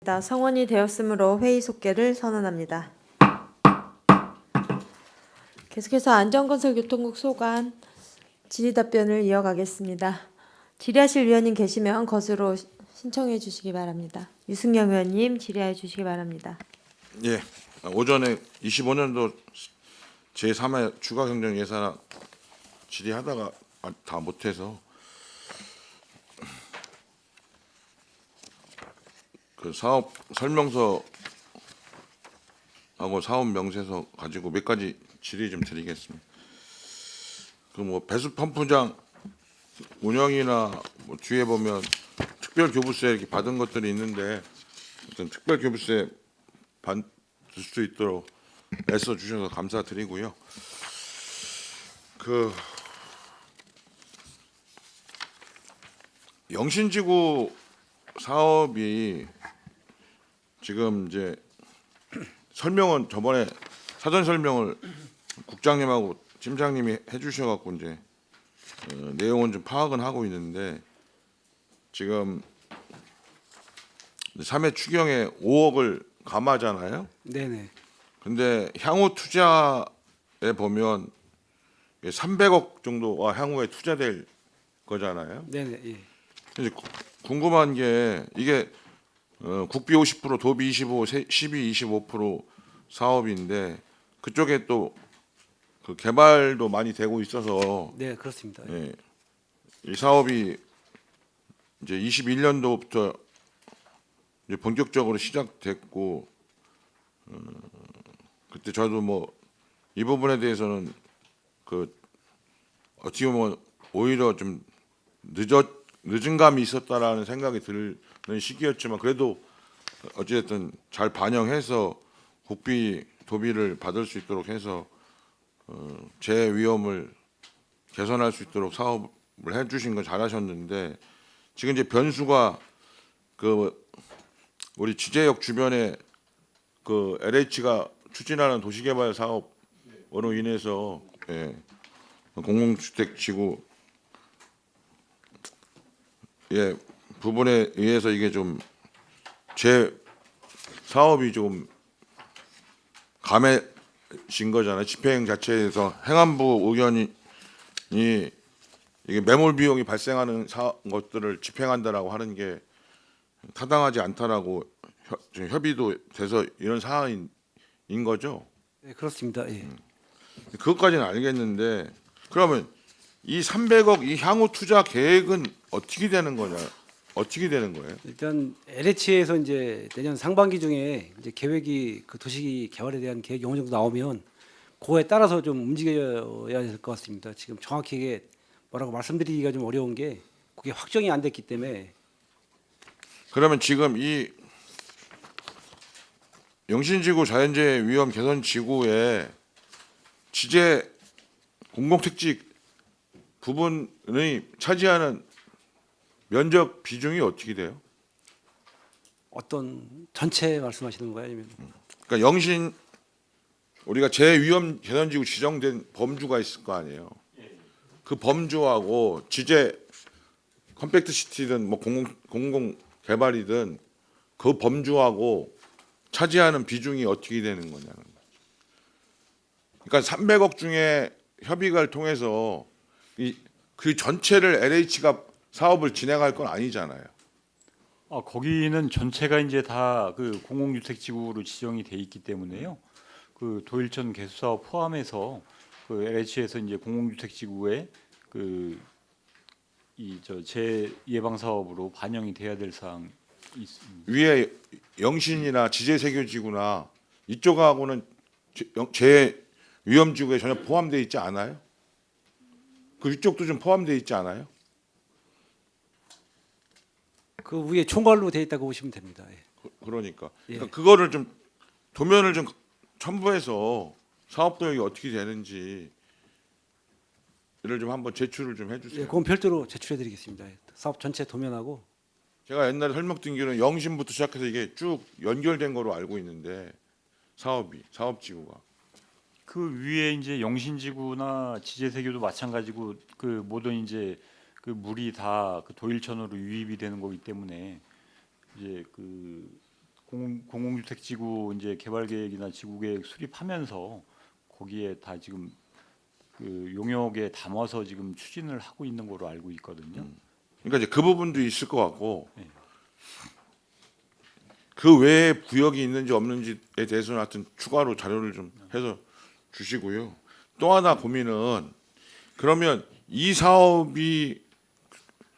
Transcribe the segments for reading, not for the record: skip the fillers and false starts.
있다. 성원이 되었으므로 회의 속개를 선언합니다. 계속해서 안전건설교통국 소관 질의답변을 이어가겠습니다. 질의하실 위원님 계시면 것으로 신청해 주시기 바랍니다. 유승영 의원님 질의해 주시기 바랍니다. 예, 오전에 25년도 제3회 추가경정 예산 질의하다가 다 못해서 그 사업 설명서하고 사업 명세서 가지고 몇 가지 질의 좀 드리겠습니다. 그 뭐 배수 펌프장 운영이나 뭐 뒤에 보면 특별 교부세 이렇게 받은 것들이 있는데 어떤 특별 교부세 받을 수 있도록 애써 주셔서 감사드리고요. 그 영신지구 사업이 지금 이제 설명은 저번에 사전 설명을 국장님하고 팀장님이 해주셔갖고 이제 내용은 좀 파악은 하고 있는데 지금 3회 추경에 5억을 감하잖아요. 네네. 근데 향후 투자에 보면 300억 정도가 향후에 투자될 거잖아요. 네네. 예. 이제 궁금한 게 이게 국비 50%, 도비 25, 12, 25% 사업인데 그쪽에 또 그 개발도 많이 되고 있어서 네, 그렇습니다. 예, 이 사업이 이제 21년도부터 이제 본격적으로 시작됐고 그때 저도 뭐 이 부분에 대해서는 그 어떻게 보면 오히려 좀 늦은 감이 있었다라는 생각이 드는 시기였지만 그래도 어찌됐든 잘 반영해서 국비 도비를 받을 수 있도록 해서 재 위험을 개선할 수 있도록 사업을 해주신 건 잘하셨는데 지금 이제 변수가 그 우리 지제역 주변에 그 LH가 추진하는 도시개발 사업으로 인해서 공공주택 지구 부분에 의해서 이게 좀 제 사업이 좀 감해진 거잖아요. 집행 자체에서 행안부 의견이 이게 매몰 비용이 발생하는 것들을 집행한다라고 하는 게 타당하지 않다라고 지금 협의도 돼서 이런 사안인 거죠. 네, 그렇습니다. 예. 그것까지는 알겠는데 그러면 이 300억 이 향후 투자 계획은 어떻게 되는 거냐? 어떻게 되는 거예요? 일단 LH에서 이제 내년 상반기 중에 이제 계획이 그 도시 개발에 대한 계획이 어느 정도 나오면 그거에 따라서 좀 움직여야 될 것 같습니다. 지금 정확히 이게 뭐라고 말씀드리기가 좀 어려운 게 그게 확정이 안 됐기 때문에 그러면 지금 이 영신지구 자연재해 위험 개선 지구에 지제 공공택지 부분이 차지하는 면적 비중이 어떻게 돼요? 어떤 전체 말씀하시는 거예요? 아니면 그러니까 영신 우리가 재위험 개선지구 지정된 범주가 있을 거 아니에요. 그 범주하고 지제 컴팩트 시티든 뭐 공공 개발이든 그 범주하고 차지하는 비중이 어떻게 되는 거냐는 거죠. 그러니까 300억 중에 협의를 통해서 그 전체를 LH가 사업을 진행할 건 아니잖아요. 거기는 전체가 이제 다 그 공공주택지구로 지정이 돼 있기 때문에요. 그 도일천 개수사업 포함해서 그 LH에서 이제 공공주택지구에 그 이 저 재예방 사업으로 반영이 돼야 될 사항이 있습니다. 위에 영신이나 지제세교지구나 이쪽하고는 재 위험지구에 전혀 포함되어 있지 않아요? 그 위쪽도 좀 포함되어 있지 않아요? 그 위에 총괄로 돼 있다고 보시면 됩니다. 예. 그러니까 예. 그거를 좀 도면을 좀 첨부해서 사업 도형이 어떻게 되는지 이를 좀 한번 제출을 좀 예, 해주세요. 그건 별도로 제출해드리겠습니다. 예. 사업 전체 도면하고 제가 옛날에 설명드린 영신부터 시작해서 이게 쭉 연결된 거로 알고 있는데 사업지구가 그 위에 이제 영신지구나 지제세교도 마찬가지고 그 모든 이제 그 물이 다 그 도일천으로 유입이 되는 거기 때문에 이제 그 공공주택지구 이제 개발 계획이나 지구 계획 수립하면서 거기에 다 지금 그 용역에 담아서 지금 추진을 하고 있는 거로 알고 있거든요. 그러니까 이제 그 부분도 있을 것 같고 네. 그 외에 구역이 있는지 없는지에 대해서는 하여튼 추가로 자료를 좀 해서 주시고요. 또 하나 고민은 그러면 이 사업이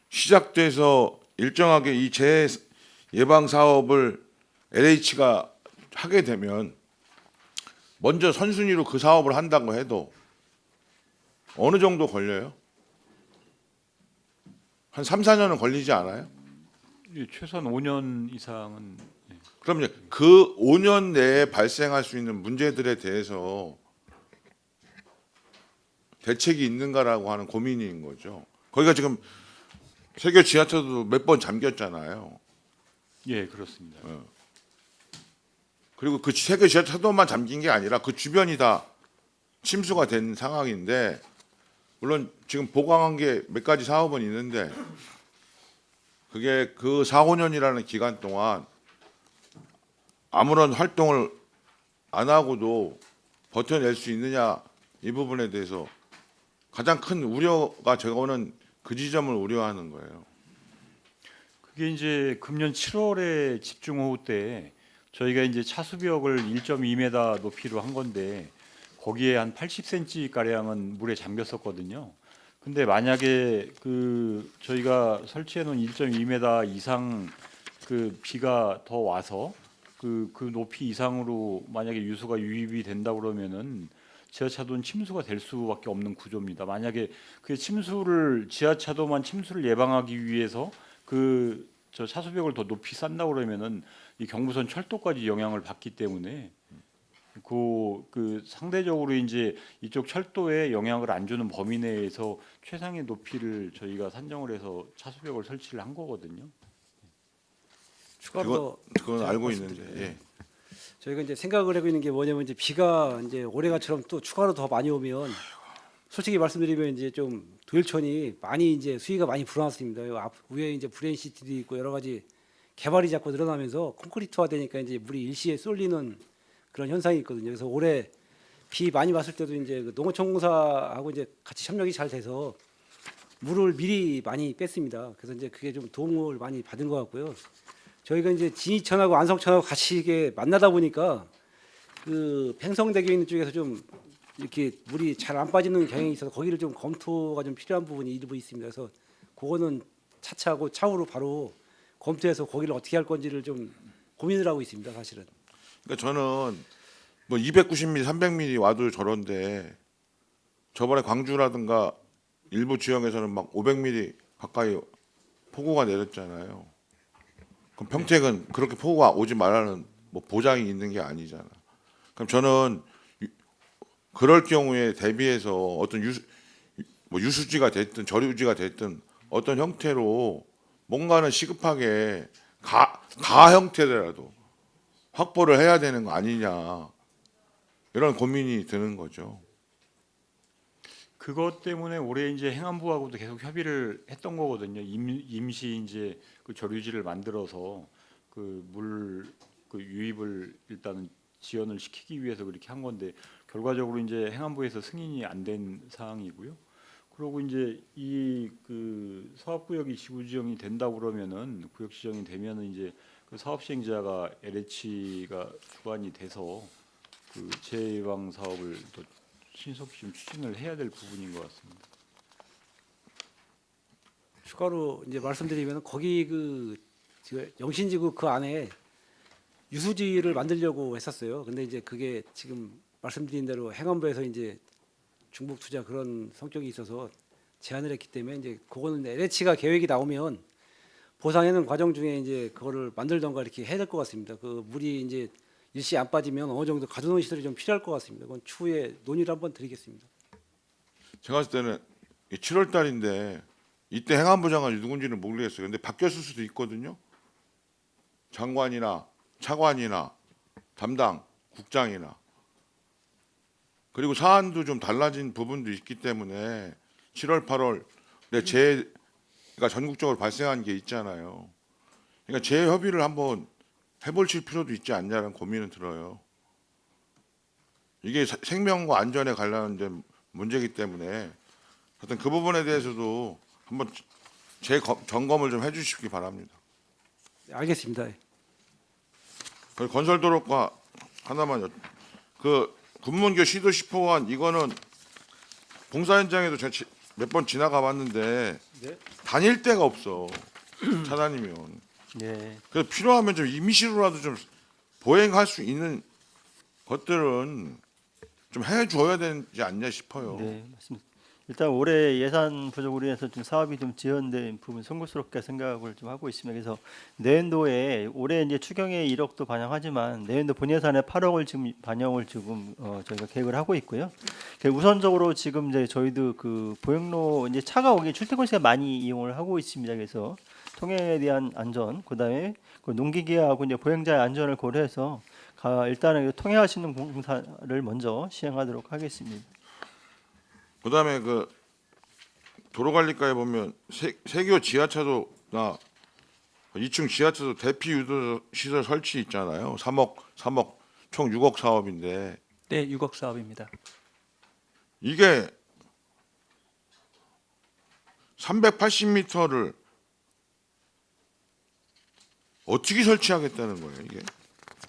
시작돼서 일정하게 이 재예방 사업을 LH가 하게 되면 먼저 선순위로 그 사업을 한다고 해도 어느 정도 걸려요? 한 3, 4년은 걸리지 않아요? 예, 최소한 5년 이상은 그럼 이제 그 5년 내에 발생할 수 있는 문제들에 대해서 대책이 있는가라고 하는 고민인 거죠. 거기가 지금 세계 지하철도 몇 번 잠겼잖아요. 예, 그렇습니다. 그리고 그 세계 지하철도만 잠긴 게 아니라 그 주변이 다 침수가 된 상황인데 물론 지금 보강한 게 몇 가지 사업은 있는데 그게 그 4, 5년이라는 기간 동안 아무런 활동을 안 하고도 버텨낼 수 있느냐 이 부분에 대해서 가장 큰 우려가 저거는 그 지점을 우려하는 거예요. 그게 이제 금년 7월에 집중호우 때 저희가 이제 차수벽을 1.2m 높이로 한 건데 거기에 한 80cm 가량은 물에 잠겼었거든요. 근데 만약에 그 저희가 설치해 놓은 1.2m 이상 그 비가 더 와서 그 높이 이상으로 만약에 유수가 유입이 된다 그러면은 지하차도는 침수가 될 수밖에 없는 구조입니다. 만약에 그 지하차도만 침수를 예방하기 위해서 그 저 차수벽을 더 높이 쌓는다 그러면은 이 경부선 철도까지 영향을 받기 때문에 그 상대적으로 이제 이쪽 철도에 영향을 안 주는 범위 내에서 최상의 높이를 저희가 산정을 해서 차수벽을 설치를 한 거거든요. 추가로 그건 알고 말씀드려요. 있는데 예. 저희가 이제 생각을 하고 있는 게 뭐냐면 이제 비가 이제 올해가처럼 또 추가로 더 많이 오면 솔직히 말씀드리면 이제 좀 도일촌이 많이 이제 수위가 많이 불어났습니다. 앞 위에 이제 브레인시티도 있고 여러 가지 개발이 자꾸 늘어나면서 콘크리트화 되니까 이제 물이 일시에 쏠리는 그런 현상이 있거든요. 그래서 올해 비 많이 왔을 때도 이제 그 농어촌공사하고 이제 같이 협력이 잘 돼서 물을 미리 많이 뺐습니다. 그래서 이제 그게 좀 도움을 많이 받은 것 같고요. 저희가 이제 진이천하고 안성천하고 같이 이게 만나다 보니까 그 팽성대교 있는 쪽에서 좀 이렇게 물이 잘 안 빠지는 경향이 있어서 거기를 좀 검토가 좀 필요한 부분이 일부 있습니다. 그래서 그거는 차차하고 차후로 바로 검토해서 거기를 어떻게 할 건지를 좀 고민을 하고 있습니다. 사실은. 그러니까 저는 뭐 290mm, 300mm 와도 저런데 저번에 광주라든가 일부 지역에서는 막 500mm 가까이 폭우가 내렸잖아요. 그럼 평택은 그렇게 폭우가 오지 말라는 뭐 보장이 있는 게 아니잖아. 그럼 저는 그럴 경우에 대비해서 어떤 유수지가 됐든 저류지가 됐든 어떤 형태로 뭔가는 시급하게 가 형태라도 확보를 해야 되는 거 아니냐 이런 고민이 드는 거죠. 그것 때문에 올해 이제 행안부하고도 계속 협의를 했던 거거든요. 임시 이제 그 저류지를 만들어서 그 물 그 유입을 일단은 지연을 시키기 위해서 그렇게 한 건데 결과적으로 이제 행안부에서 승인이 안 된 사항이고요. 그리고 이제 이 그 사업구역이 지구 지정이 된다 그러면은 구역 지정이 되면은 이제 그 사업 시행자가 LH가 주관이 돼서 그 재예방 사업을 또 신속히 좀 추진을 해야 될 부분인 것 같습니다. 추가로 이제 말씀드리면 거기 그 지금 영신지구 그 안에 유수지를 만들려고 했었어요. 근데 이제 그게 지금 말씀드린 대로 행안부에서 이제 중복 투자 그런 성격이 있어서 제한을 했기 때문에 이제 그거는 LH가 계획이 나오면 보상하는 과정 중에 이제 그거를 만들던가 이렇게 해야 될 것 같습니다. 그 물이 이제 일시 안 빠지면 어느 정도 가둬놓은 시설이 좀 필요할 것 같습니다. 그건 추후에 논의를 한번 드리겠습니다. 제가 봤을 때는 7월 달인데 이때 행안부 장관이 누군지는 모르겠어요. 근데 바뀌었을 수도 있거든요. 장관이나 차관이나 담당 국장이나 그리고 사안도 좀 달라진 부분도 있기 때문에 7월, 8월에 재해가 전국적으로 발생한 게 있잖아요. 그러니까 재해 협의를 한번 해볼 필요도 있지 않냐는 고민은 들어요. 이게 생명과 안전에 관련된 문제이기 때문에 하여튼 그 부분에 대해서도 한번 점검을 좀 해주시기 바랍니다. 네, 알겠습니다. 그리고 건설도로과 하나만 그 군문교 시도 10호원 이거는 공사 현장에도 제가 몇 번 지나가 봤는데 네. 다닐 데가 없어. 차단이면. 네. 그래서 필요하면 좀 임시로라도 좀 보행할 수 있는 것들은 좀 해줘야 되지 않냐 싶어요. 네, 맞습니다. 일단 올해 예산 부족으로 인해서 좀 사업이 좀 지연된 부분 송구스럽게 생각을 좀 하고 있습니다. 그래서 내년도에 올해 이제 추경에 1억도 반영하지만 내년도 본예산에 8억을 지금 반영을 지금 저희가 계획을 하고 있고요. 우선적으로 지금 이제 저희도 그 보행로 이제 차가 오기 출퇴근 시간 많이 이용을 하고 있습니다. 그래서 통행에 대한 안전, 그다음에 그 농기계하고 이제 보행자의 안전을 고려해서 일단은 통행하시는 공사를 먼저 시행하도록 하겠습니다. 그다음에 그 도로관리과에 보면 세교 지하차도나 2층 지하차도 대피 유도 시설 설치 있잖아요. 3억 총 6억 사업인데 네, 6억 사업입니다. 이게 380m를 어떻게 설치하겠다는 거예요, 이게?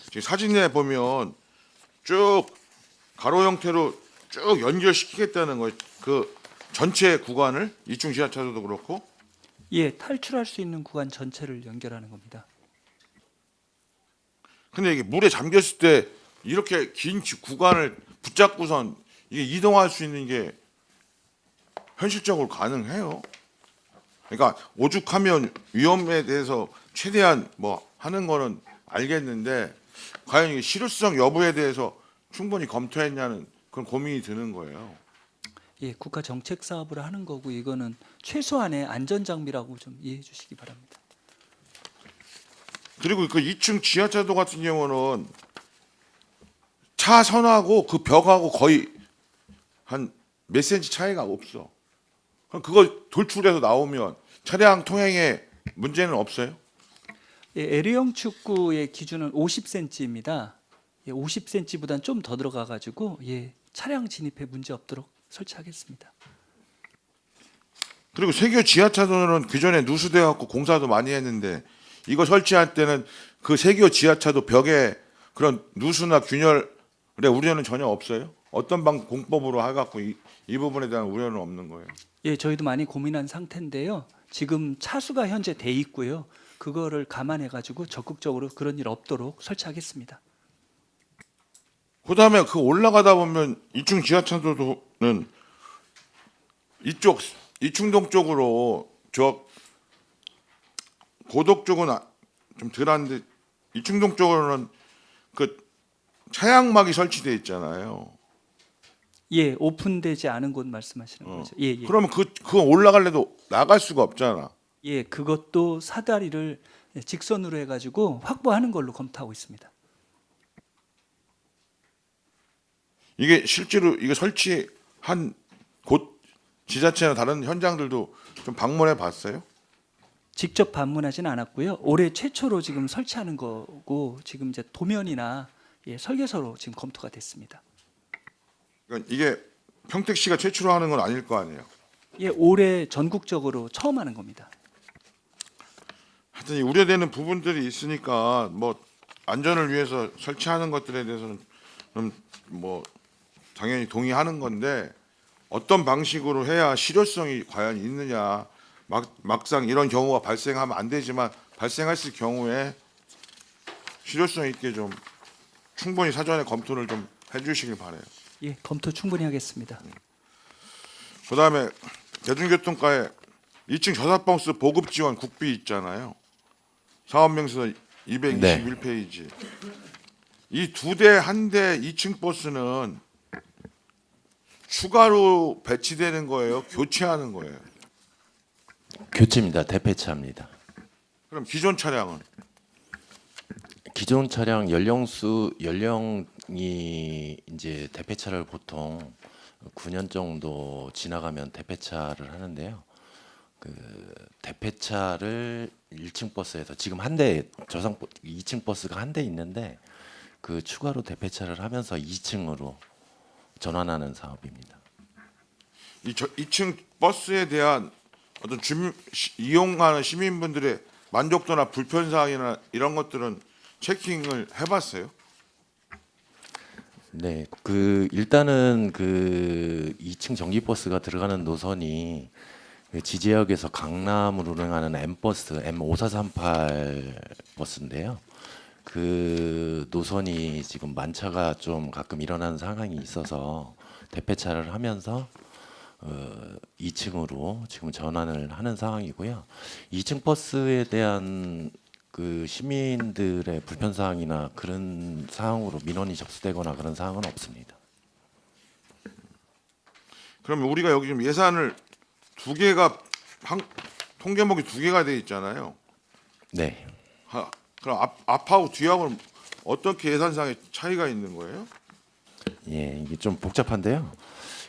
지금 사진에 보면 쭉 가로 형태로 쭉 연결시키겠다는 거예요. 그 전체 구간을 2층 지하차도도 그렇고. 예, 탈출할 수 있는 구간 전체를 연결하는 겁니다. 근데 이게 물에 잠겼을 때 이렇게 긴 구간을 붙잡고선 이게 이동할 수 있는 게 현실적으로 가능해요. 그러니까 오죽하면 위험에 대해서 최대한 뭐 하는 거는 알겠는데 과연 이게 실효성 여부에 대해서 충분히 검토했냐는 그런 고민이 드는 거예요. 예, 국가 정책 사업을 하는 거고 이거는 최소한의 안전 장비라고 좀 이해해 주시기 바랍니다. 그리고 그 2층 지하차도 같은 경우는 차선하고 그 벽하고 거의 한 몇 센치 차이가 없어. 그럼 그걸 돌출해서 나오면 차량 통행에 문제는 없어요? 예, L형 축구의 기준은 50cm입니다. 예, 50cm보다는 좀 더 들어가 가지고 예, 차량 진입에 문제 없도록 설치하겠습니다. 그리고 세교 지하차도는 그전에 누수돼 갖고 공사도 많이 했는데 이거 설치할 때는 그 세교 지하차도 벽에 그런 누수나 균열의 우려는 전혀 없어요? 어떤 공법으로 해갖고 이 부분에 대한 우려는 없는 거예요? 예, 저희도 많이 고민한 상태인데요. 지금 차수가 현재 돼 있고요. 그거를 감안해 가지고 적극적으로 그런 일 없도록 설치하겠습니다. 그다음에 그 올라가다 보면 2층 지하차도는 이쪽 이충동 쪽으로 저 고덕 쪽은 좀 덜한데 이충동 쪽으로는 그 차양막이 설치돼 있잖아요. 예, 오픈되지 않은 곳 말씀하시는 거죠. 예, 예. 그러면 그거 올라갈래도 나갈 수가 없잖아. 예, 그것도 사다리를 직선으로 해가지고 확보하는 걸로 검토하고 있습니다. 이게 실제로 이거 설치한 곳 지자체나 다른 현장들도 좀 방문해 봤어요? 직접 방문하지는 않았고요. 올해 최초로 지금 설치하는 거고 지금 이제 도면이나 예, 설계서로 지금 검토가 됐습니다. 그러니까 이게 평택시가 최초로 하는 건 아닐 거 아니에요. 예, 올해 전국적으로 처음 하는 겁니다. 하여튼 이 우려되는 부분들이 있으니까 뭐 안전을 위해서 설치하는 것들에 대해서는 뭐 당연히 동의하는 건데 어떤 방식으로 해야 실효성이 과연 있느냐. 막상 이런 경우가 발생하면 안 되지만 발생했을 경우에 실효성 있게 좀 충분히 사전에 검토를 좀 해주시길 바래요. 예, 검토 충분히 하겠습니다. 그다음에 대중교통과에 2층 저사버스 보급 지원 국비 있잖아요. 사업명서 221페이지. 이 두 대 한 대 2층 버스는 추가로 배치되는 거예요? 교체하는 거예요? 교체입니다. 대폐차입니다. 그럼 기존 차량은? 기존 차량 연령이 이제 대폐차를 보통 9년 정도 지나가면 대폐차를 하는데요. 그 대폐차를 1층 버스에서 지금 한 대 저상 2층 버스가 한 대 있는데 그 추가로 대폐차를 하면서 2층으로 전환하는 사업입니다. 이 2층 버스에 대한 어떤 이용하는 시민분들의 만족도나 불편 사항이나 이런 것들은 체킹을 해봤어요? 네, 그 일단은 그 2층 전기버스가 들어가는 노선이 그 지제역에서 강남으로 운행하는 M버스, M5438 버스인데요. 그 노선이 지금 만차가 좀 가끔 일어나는 상황이 있어서 대폐차를 하면서 2층으로 지금 전환을 하는 상황이고요. 2층 버스에 대한 그 시민들의 불편 사항이나 그런 사항으로 민원이 접수되거나 그런 사항은 없습니다. 그러면 우리가 여기 지금 예산을 두 개가 통계목이 두 개가 돼 있잖아요. 네. 그럼 앞하고 뒤하고는 어떻게 예산상의 차이가 있는 거예요? 예, 이게 좀 복잡한데요.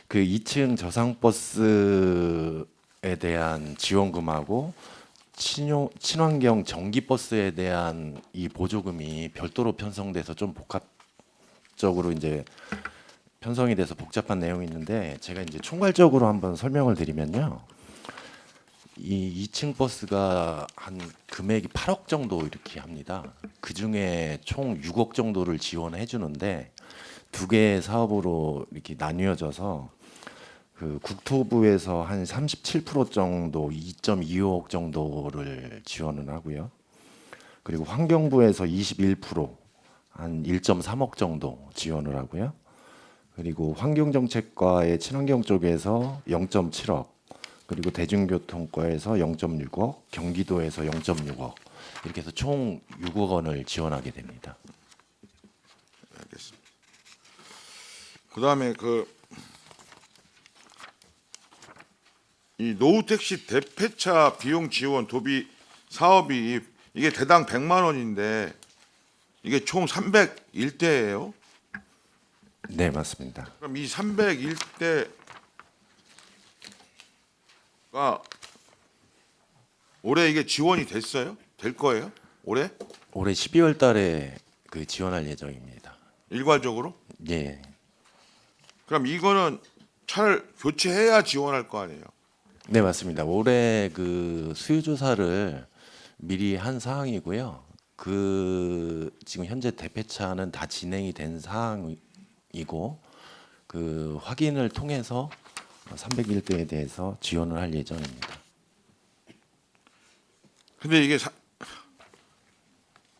그 2층 저상버스에 대한 지원금하고 친환경 전기버스에 대한 이 보조금이 별도로 편성돼서 좀 복합적으로 이제 편성이 돼서 복잡한 내용이 있는데 제가 이제 총괄적으로 한번 설명을 드리면요. 이 2층 버스가 한 금액이 8억 정도 이렇게 합니다. 그 중에 총 6억 정도를 지원해 주는데 두 개의 사업으로 이렇게 나뉘어져서 그 국토부에서 한 37% 정도 2.25억 정도를 지원을 하고요. 그리고 환경부에서 21%한 1.3억 정도 지원을 하고요. 그리고 환경정책과의 친환경 쪽에서 0.7억, 그리고 대중교통과에서 0.6억, 경기도에서 0.6억 이렇게 해서 총 6억 원을 지원하게 됩니다. 알겠습니다. 그다음에 이 노후 택시 대폐차 비용 지원 도비 사업이 이게 대당 100만 원인데 이게 총 301대예요. 네, 맞습니다. 그럼 이 301대가 올해 이게 지원이 됐어요? 될 거예요? 올해? 올해 12월 달에 그 지원할 예정입니다. 일괄적으로? 예. 그럼 이거는 차를 교체해야 지원할 거 아니에요? 네, 맞습니다. 올해 그 수요 조사를 미리 한 사항이고요. 그 지금 현재 대폐차는 다 진행이 된 사항이고 그 확인을 통해서 301대에 대해서 지원을 할 예정입니다. 근데 이게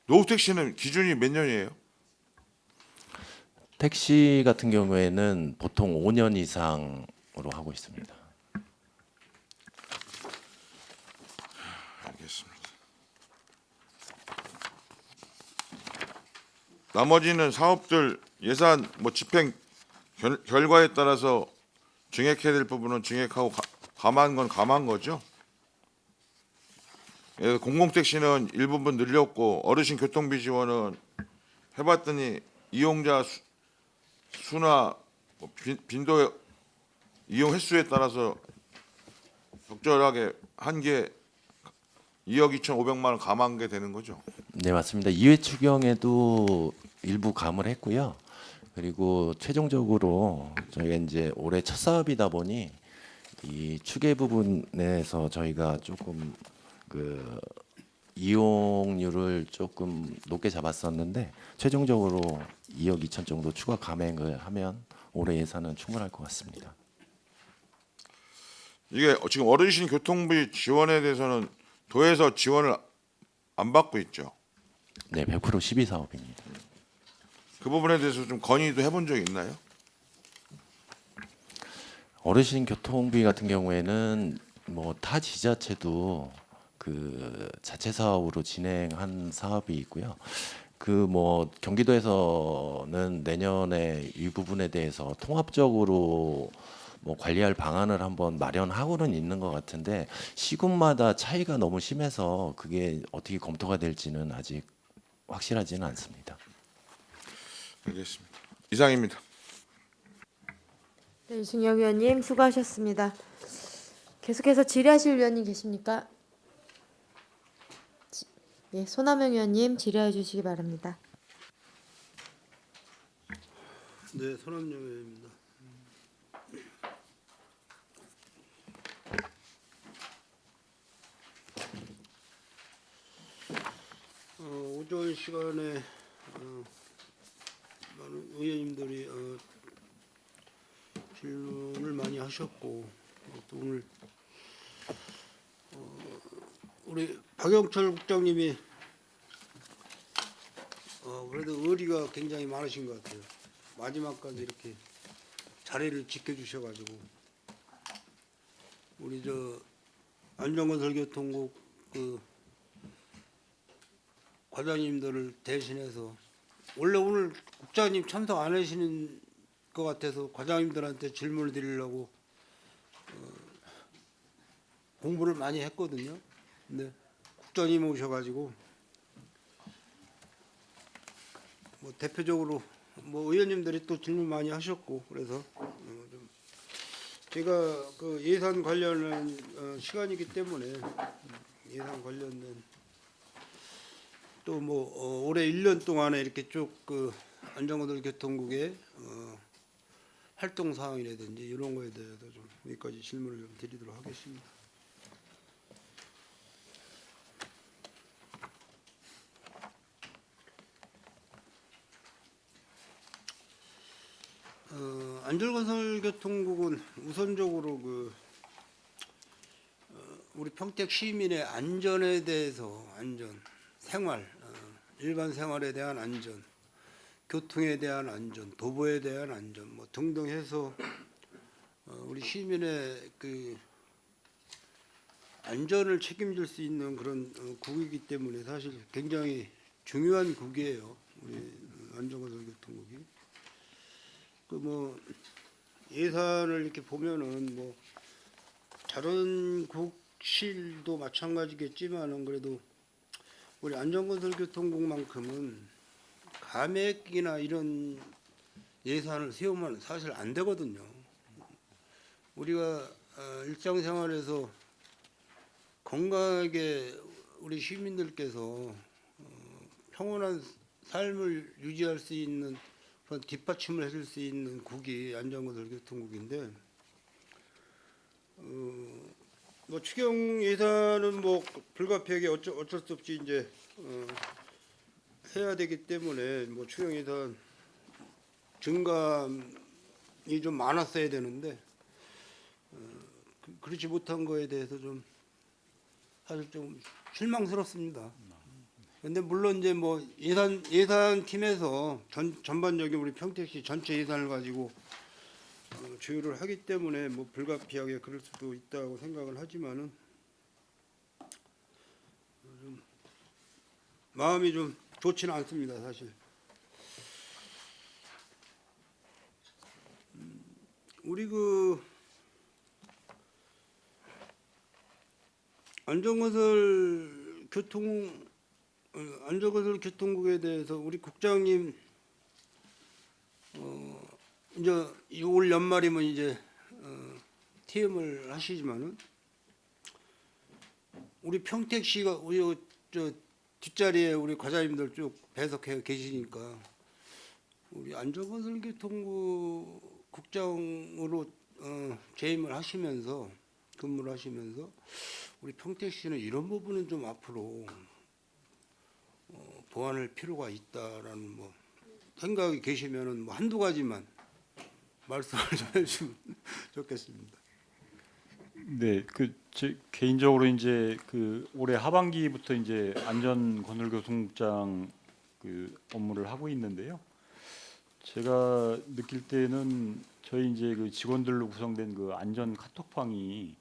노후 택시는 기준이 몇 년이에요? 택시 같은 경우에는 보통 5년 이상으로 하고 있습니다. 알겠습니다. 나머지는 사업들 예산 뭐 집행 결과에 따라서 증액해야 될 부분은 증액하고 감한 건 감한 거죠. 예, 공공택시는 일부분 늘렸고 어르신 교통비 지원은 해봤더니 이용자 수나 뭐 빈도 이용 횟수에 따라서 적절하게 한 게 2억 2,500만 원 감한 게 되는 거죠. 네, 맞습니다. 2회 추경에도 일부 감을 했고요. 그리고 최종적으로 저희가 이제 올해 첫 사업이다 보니 이 추계 부분에서 저희가 조금 그 이용률을 조금 높게 잡았었는데 최종적으로 2억 2천 정도 추가 감액을 하면 올해 예산은 충분할 것 같습니다. 이게 지금 어르신 교통비 지원에 대해서는 도에서 지원을 안 받고 있죠. 네, 100% 시비 사업입니다. 그 부분에 대해서 좀 건의도 해본 적 있나요? 어르신 교통비 같은 경우에는 뭐 타 지자체도 그 자체 사업으로 진행한 사업이 있고요. 그 뭐 경기도에서는 내년에 이 부분에 대해서 통합적으로 뭐 관리할 방안을 한번 마련하고는 있는 것 같은데 시군마다 차이가 너무 심해서 그게 어떻게 검토가 될지는 아직 확실하지는 않습니다. 알겠습니다. 이상입니다. 네, 유승영 의원님 수고하셨습니다. 계속해서 질의하실 위원님 계십니까? 예, 손하명 의원님 질의해 주시기 바랍니다. 네, 손학영입니다. 오전 시간에 많은 의원님들이 질문을 많이 하셨고 또 오늘 우리 박영철 국장님이 그래도 의리가 굉장히 많으신 것 같아요. 마지막까지 이렇게 자리를 지켜주셔가지고 우리 저 안전건설교통국 그 과장님들을 대신해서 원래 오늘 국장님 참석 안 하시는 것 같아서 과장님들한테 질문을 드리려고 공부를 많이 했거든요. 근데 국장님 오셔가지고 뭐 대표적으로 뭐 의원님들이 또 질문 많이 하셨고 그래서 좀 제가 그 예산 관련은 시간이기 때문에 예산 관련된 또 뭐 올해 1년 동안에 이렇게 쭉 그 안전건설교통국의 활동 사항이라든지 이런 거에 대해서 좀 여기까지 질문을 좀 드리도록 하겠습니다. 안전건설교통국은 우선적으로 그 우리 평택 시민의 안전에 대해서 생활, 일반 생활에 대한 안전, 교통에 대한 안전, 도보에 대한 안전 뭐 등등 해서 우리 시민의 그 안전을 책임질 수 있는 그런 국이기 때문에 사실 굉장히 중요한 국이에요. 우리 안전건설교통국이. 그 뭐 예산을 이렇게 보면은 뭐 다른 국실도 마찬가지겠지만은 그래도 우리 안전건설교통국만큼은 감액이나 이런 예산을 세우면 사실 안 되거든요. 우리가 일상생활에서 건강하게 우리 시민들께서 평온한 삶을 유지할 수 있는 그런 뒷받침을 해줄 수 있는 국이 안전건설교통국인데 뭐 추경 예산은 뭐 불가피하게 어쩔 수 없이 이제 해야 되기 때문에 뭐 추경 예산 증감이 좀 많았어야 되는데 그렇지 못한 거에 대해서 좀 사실 좀 실망스럽습니다. 근데 물론 이제 뭐 예산 팀에서 전반적인 우리 평택시 전체 예산을 가지고 조율을 하기 때문에 뭐 불가피하게 그럴 수도 있다고 생각을 하지만은 좀 마음이 좀 좋지는 않습니다, 사실. 우리 그 안전건설교통국에 대해서 우리 국장님 이제 올 연말이면 이제 퇴임을 하시지만은 우리 평택시가 우리 저 뒷자리에 우리 과장님들 쭉 배석해 계시니까 우리 안전건설교통국 국장으로 재임을 하시면서 근무를 하시면서 우리 평택시는 이런 부분은 좀 앞으로 보완할 필요가 있다라는 뭐 생각이 계시면은 뭐 한두 가지만 말씀을 좀 해주시면 좋겠습니다. 네, 제 개인적으로 이제 그 올해 하반기부터 이제 안전건설교통국장 그 업무를 하고 있는데요. 제가 느낄 때는 저희 이제 그 직원들로 구성된 그 안전 카톡방이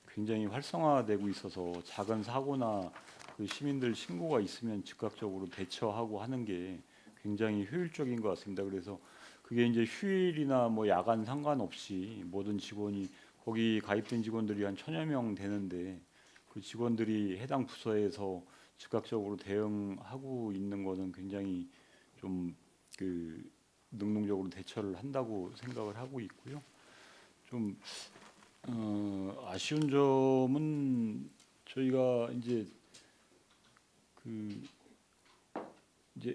굉장히 활성화되고 있어서 작은 사고나 그 시민들 신고가 있으면 즉각적으로 대처하고 하는 게 굉장히 효율적인 것 같습니다. 그래서 그게 이제 휴일이나 뭐 야간 상관없이 모든 직원이 거기 가입된 직원들이 한 1000여 명 되는데 그 직원들이 해당 부서에서 즉각적으로 대응하고 있는 거는 굉장히 좀 그 능동적으로 대처를 한다고 생각을 하고 있고요. 좀 아쉬운 점은 저희가 이제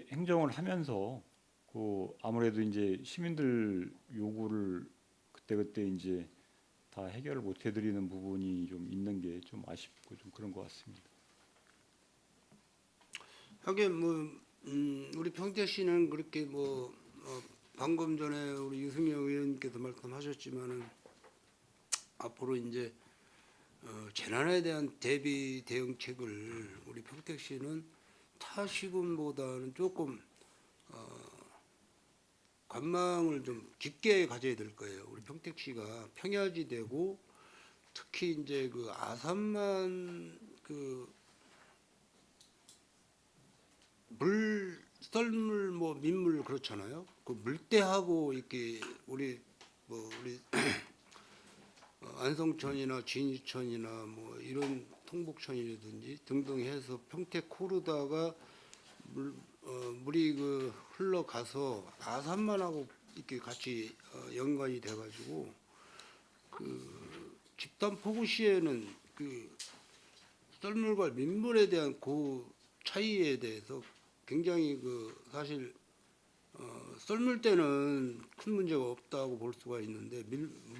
행정을 하면서 아무래도 이제 시민들 요구를 그때그때 이제 다 해결을 못 해드리는 부분이 좀 있는 게 좀 아쉽고 좀 그런 것 같습니다. 하긴 우리 평택시는 그렇게 방금 전에 우리 유승엽 의원님께서 말씀하셨지만은 앞으로 이제 재난에 대한 대비 대응책을 우리 평택시는 타 시군보다는 조금 관망을 좀 깊게 가져야 될 거예요. 우리 평택시가 평야지대고 특히 이제 그 아산만 썰물 민물 그렇잖아요. 그 물대하고 이렇게 우리 안성천이나 진이천이나 이런 통북천이라든지 등등 해서 평택 코르다가 물이 흘러가서 아산만하고 이렇게 같이 연관이 돼가지고 집단 폭우 시에는 썰물과 민물에 대한 그 차이에 대해서 굉장히 사실 썰물 때는 큰 문제가 없다고 볼 수가 있는데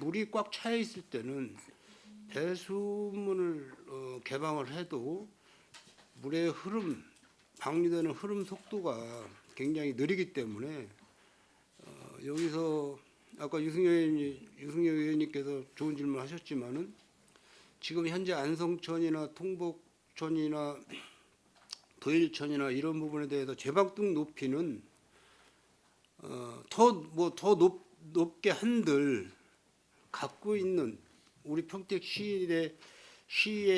물이 꽉 차 있을 때는 배수문을 개방을 해도 물의 흐름, 방류되는 흐름 속도가 굉장히 느리기 때문에 여기서 아까 유승엽 의원님께서 좋은 질문하셨지만은 지금 현재 안성천이나 통복천이나 도일천이나 이런 부분에 대해서 제방등 높이는 더 높게 한들 갖고 있는 우리 평택시의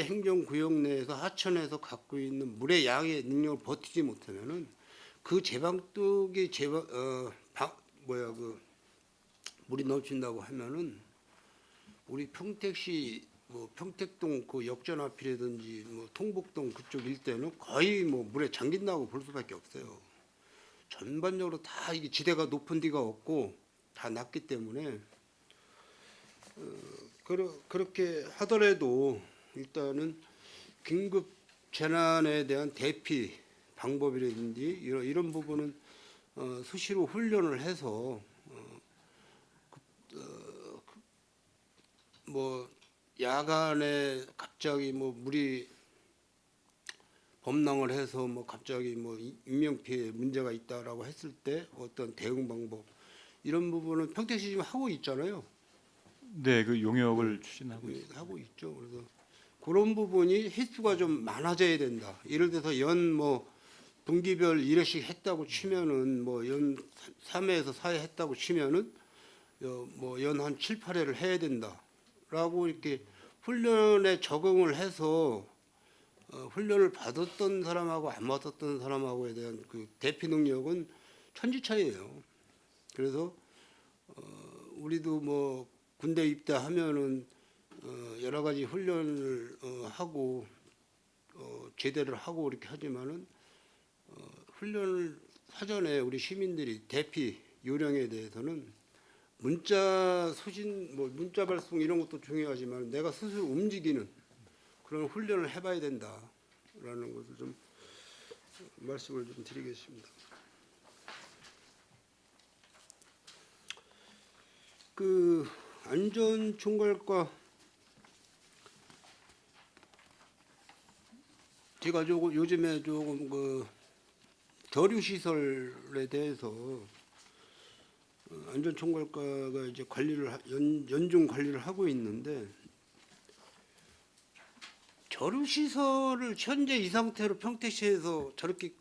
행정구역 내에서 하천에서 갖고 있는 물의 양의 능력을 버티지 못하면은 그 제방뚝이 물이 넘친다고 하면은 우리 평택시 평택동 역전 앞이라든지 통북동 그쪽 일대는 거의 물에 잠긴다고 볼 수밖에 없어요. 전반적으로 다 이게 지대가 높은 데가 없고 다 낮기 때문에 그렇게 하더라도 일단은 긴급 재난에 대한 대피 방법이라든지 이런 부분은 수시로 훈련을 해서 야간에 갑자기 물이 범람을 해서 갑자기 인명 피해 문제가 있다라고 했을 때 어떤 대응 방법 이런 부분은 평택시 지금 하고 있잖아요. 네, 그 용역을 추진하고 있습니다. 하고 있죠. 그래서 그런 부분이 횟수가 좀 많아져야 된다. 예를 들어서 연 분기별 1회씩 했다고 치면은 연 3회에서 4회 했다고 치면은 연 한 7, 8회를 해야 된다라고 이렇게 훈련에 적응을 해서 훈련을 받았던 사람하고 안 받았던 사람하고에 대한 대피 능력은 천지차이예요. 그래서 우리도 군대 입대하면은 여러 가지 훈련을 하고 제대를 하고 이렇게 하지만은 훈련을 사전에 우리 시민들이 대피 요령에 대해서는 문자 소진 문자 발송 이런 것도 중요하지만 내가 스스로 움직이는 그런 훈련을 해봐야 된다라는 것을 좀 말씀을 좀 드리겠습니다. 안전총괄과 제가 요즘에 조금 결유 시설에 대해서 안전총괄과가 이제 연중 관리를 하고 있는데 결유 시설을 현재 이 상태로 평택시에서 저렇게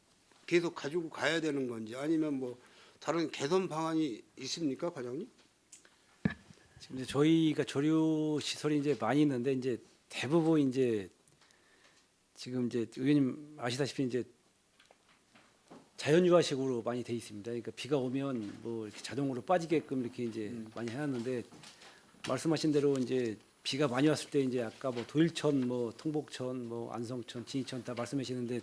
계속 가지고 가야 되는 건지 아니면 다른 개선 방안이 있습니까, 과장님? 지금 이제 저희가 조류 시설이 이제 많이 있는데 이제 대부분 이제 지금 이제 의원님 아시다시피 이제 자연유화식으로 많이 돼 있습니다. 그러니까 비가 오면 이렇게 자동으로 빠지게끔 이렇게 이제 많이 해놨는데 말씀하신 대로 이제 비가 많이 왔을 때 이제 아까 도일천, 통복천, 안성천, 진이천 다 말씀하시는데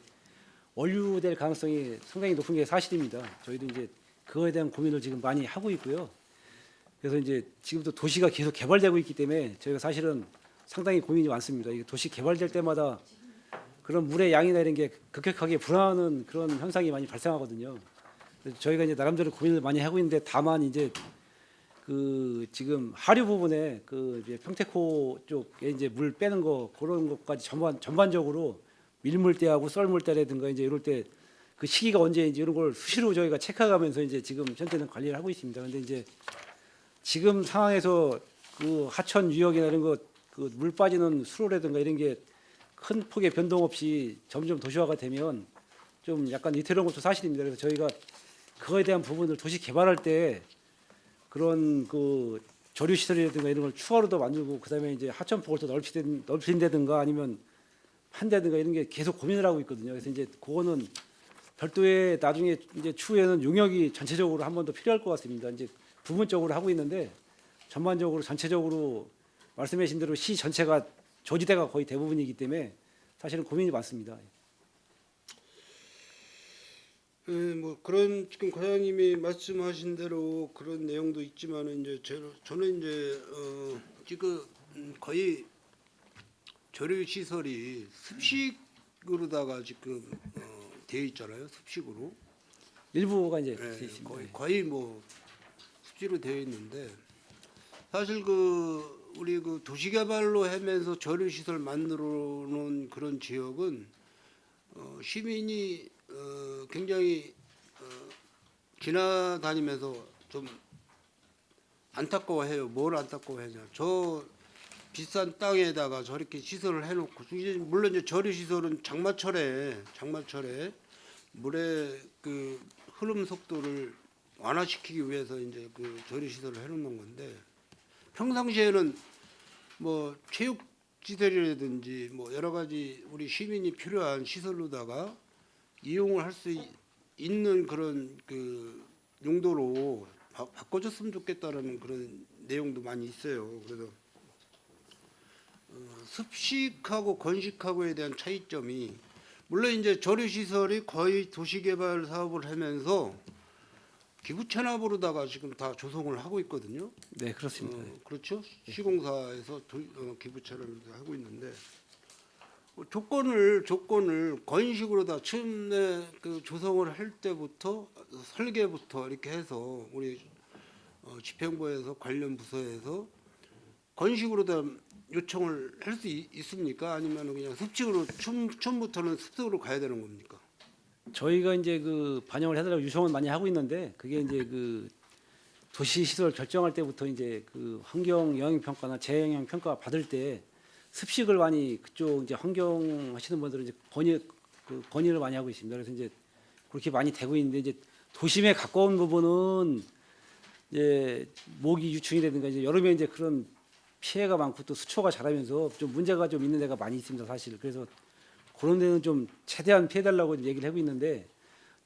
원류될 가능성이 상당히 높은 게 사실입니다. 저희도 이제 그거에 대한 고민을 지금 많이 하고 있고요. 그래서 이제 지금도 도시가 계속 개발되고 있기 때문에 저희가 사실은 상당히 고민이 많습니다. 이게 도시 개발될 때마다 그런 물의 양이나 이런 게 급격하게 불어나는 그런 현상이 많이 발생하거든요. 그래서 저희가 이제 나름대로 고민을 많이 하고 있는데 다만 이제 그 지금 하류 부분에 그 이제 평택호 쪽에 이제 물 빼는 거 그런 것까지 전반적으로 밀물대하고 썰물대라든가 이제 이럴 때 그 시기가 언제인지 이런 걸 수시로 저희가 체크하면서 이제 지금 현재는 관리를 하고 있습니다. 그런데 이제 지금 상황에서 그 하천 유역이나 이런 거 그 물 빠지는 수로라든가 이런 게 큰 폭의 변동 없이 점점 도시화가 되면 좀 약간 위태로운 것도 사실입니다. 그래서 저희가 그거에 대한 부분을 도시 개발할 때 그런 그 저류 시설이라든가 이런 걸 추가로 더 만들고 그다음에 이제 하천 폭을 더 넓힌다든가 아니면 한다든가 이런 게 계속 고민을 하고 있거든요. 그래서 이제 그거는 별도의 나중에 이제 추후에는 용역이 전체적으로 한 번 더 필요할 것 같습니다. 이제 부분적으로 하고 있는데 전반적으로 전체적으로 말씀하신 대로 시 전체가 조지대가 거의 대부분이기 때문에 사실은 고민이 많습니다. 뭐 그런 지금 과장님이 말씀하신 대로 그런 내용도 있지만은 이제 저는 이제 지금 거의 저류 시설이 습식으로다가 지금 되어 있잖아요. 습식으로. 일부가 이제 네, 돼 있습니다. 거의 뭐 습지로 되어 있는데 사실 그 우리 그 도시개발로 하면서 저류시설 만들어 놓은 그런 지역은 시민이 굉장히 지나다니면서 좀 안타까워해요. 뭘 안타까워하냐? 저 비싼 땅에다가 저렇게 시설을 해놓고 물론 이제 저류시설은 장마철에 물의 그 흐름 속도를 완화시키기 위해서 이제 그 저류 시설을 해놓는 건데 평상시에는 뭐 체육 시설이라든지 뭐 여러 가지 우리 시민이 필요한 시설로다가 이용을 할 수 있는 그런 그 용도로 바꿔줬으면 좋겠다라는 그런 내용도 많이 있어요. 그래서 습식하고 건식하고에 대한 차이점이 물론 이제 저류 시설이 거의 도시개발 사업을 하면서 기부 체납으로다가 지금 다 조성을 하고 있거든요. 네, 그렇습니다. 그렇죠. 시공사에서 기부 체납을 하고 있는데 조건을 건식으로 다 처음에 그 조성을 할 때부터 설계부터 이렇게 해서 우리 집행부에서 관련 부서에서 건식으로 다 요청을 할 수 있습니까? 아니면 그냥 습식으로 처음부터는 습식으로 가야 되는 겁니까? 저희가 이제 그 반영을 해달라고 유성은 많이 하고 있는데 그게 이제 그 도시 시설 결정할 때부터 이제 그 환경 영향 평가나 재영향 평가 받을 때 습식을 많이 그쪽 이제 환경 하시는 분들은 이제 건의를 많이 하고 있습니다. 그래서 이제 그렇게 많이 되고 있는데 이제 도심에 가까운 부분은 이제 모기 유충이라든가 이제 여름에 이제 그런 피해가 많고 또 수초가 자라면서 좀 문제가 좀 있는 데가 많이 있습니다, 사실. 그래서 그런 데는 좀 최대한 피해달라고 얘기를 하고 있는데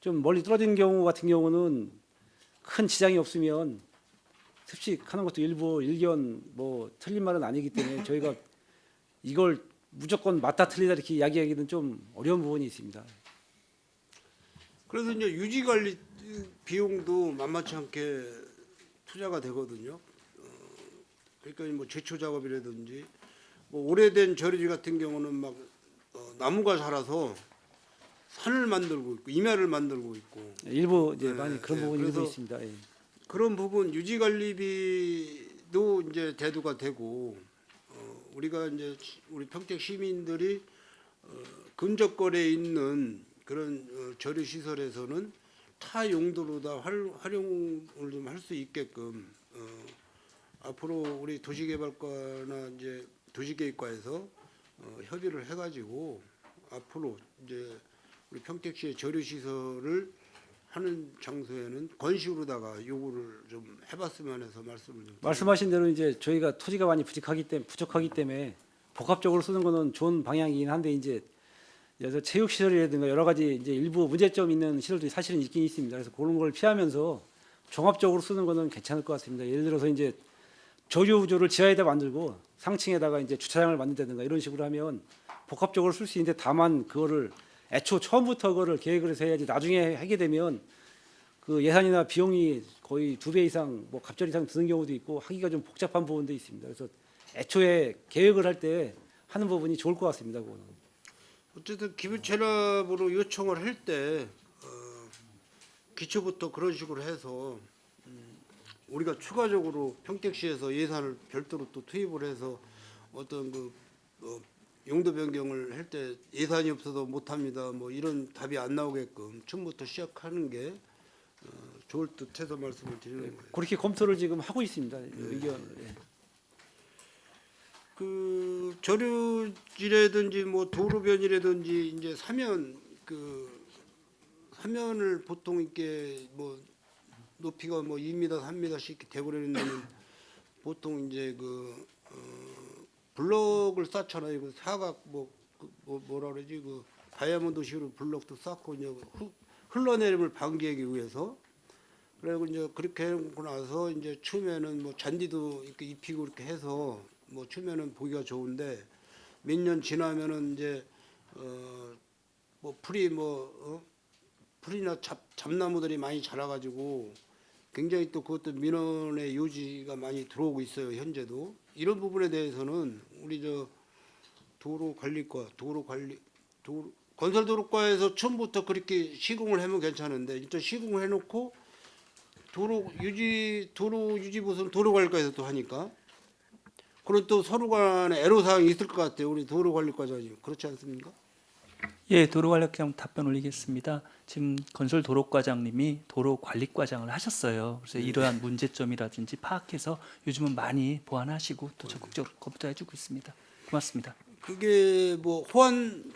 좀 멀리 떨어진 경우 같은 경우는 큰 지장이 없으면 습식하는 것도 일부 일견 뭐 틀린 말은 아니기 때문에 저희가 이걸 무조건 맞다 틀리다 이렇게 이야기하기는 좀 어려운 부분이 있습니다. 그래서 이제 유지 관리 비용도 만만치 않게 투자가 되거든요. 그러니까 뭐 제초 작업이라든지 뭐 오래된 저류지 같은 경우는 막 나무가 자라서 산을 만들고 있고 임야를 만들고 있고 일부 이제 네, 많이 그런 네, 부분이 일부 그래서 있습니다. 예. 그런 부분 유지 관리비도 이제 대두가 되고 우리가 이제 우리 평택 시민들이 근접거리에 있는 그런 저류 시설에서는 타 용도로 다 활용을 좀 할 수 있게끔 앞으로 우리 도시개발과나 이제 도시계획과에서 협의를 해가지고 앞으로 이제 우리 평택시의 저류 시설을 하는 장소에는 건식으로다가 요구를 좀 해봤으면 해서 말씀을 좀 말씀하신 대로 이제 저희가 토지가 많이 부족하기 때문에 복합적으로 쓰는 거는 좋은 방향이긴 한데 이제 그래서 체육 시설이라든가 여러 가지 이제 일부 문제점 있는 시설들이 사실은 있긴 있습니다. 그래서 그런 걸 피하면서 종합적으로 쓰는 거는 괜찮을 것 같습니다. 예를 들어서 이제 저류 구조를 지하에다 만들고 상층에다가 이제 주차장을 만든다든가 이런 식으로 하면 복합적으로 쓸 수 있는데 다만 그거를 애초 처음부터 그거를 계획을 해서 해야지 나중에 하게 되면 그 예산이나 비용이 거의 2배 이상, 뭐 갑절 이상 드는 경우도 있고 하기가 좀 복잡한 부분도 있습니다. 그래서 애초에 계획을 할 때 하는 부분이 좋을 것 같습니다. 그거는. 어쨌든 기부체납으로 요청을 할 때 기초부터 그런 식으로 해서 우리가 추가적으로 평택시에서 예산을 별도로 또 투입을 해서 어떤 그 용도 변경을 할 때 예산이 없어서 못합니다. 뭐 이런 답이 안 나오게끔 처음부터 시작하는 게 좋을 듯해서 말씀을 드리는 거예요. 그렇게 검토를 지금 하고 있습니다. 의견을. 예. 그 저류지라든지 뭐 도로변이라든지 이제 사면을 보통 이렇게 뭐 높이가 뭐 2m, 3m씩 이렇게 되고 그러는 데는 보통 이제 블럭을 쌓잖아요. 그 사각 뭐라 그러지 그 다이아몬드식으로 블럭도 쌓고 이제 흘러내림을 방지하기 위해서 그리고 이제 그렇게 하고 나서 이제 처음에는 뭐 잔디도 이렇게 입히고 이렇게 해서 뭐 처음에는 보기가 좋은데 몇 년 지나면은 이제 뭐 풀이나 잡나무들이 많이 자라가지고 굉장히 또 그것도 민원의 요지가 많이 들어오고 있어요. 현재도 이런 부분에 대해서는 우리 건설도로과에서 처음부터 그렇게 시공을 하면 괜찮은데 일단 시공을 해놓고 도로 유지보수는 도로관리과에서 또 하니까 그리고 또 서로 간에 애로사항이 있을 것 같아요. 우리 도로관리과장님 그렇지 않습니까? 예, 도로관리과장 답변 올리겠습니다. 지금 건설도로과장님이 도로관리과장을 하셨어요. 그래서 이러한 문제점이라든지 파악해서 요즘은 많이 보완하시고 또 적극적으로 검토해주고 있습니다. 고맙습니다. 그게 뭐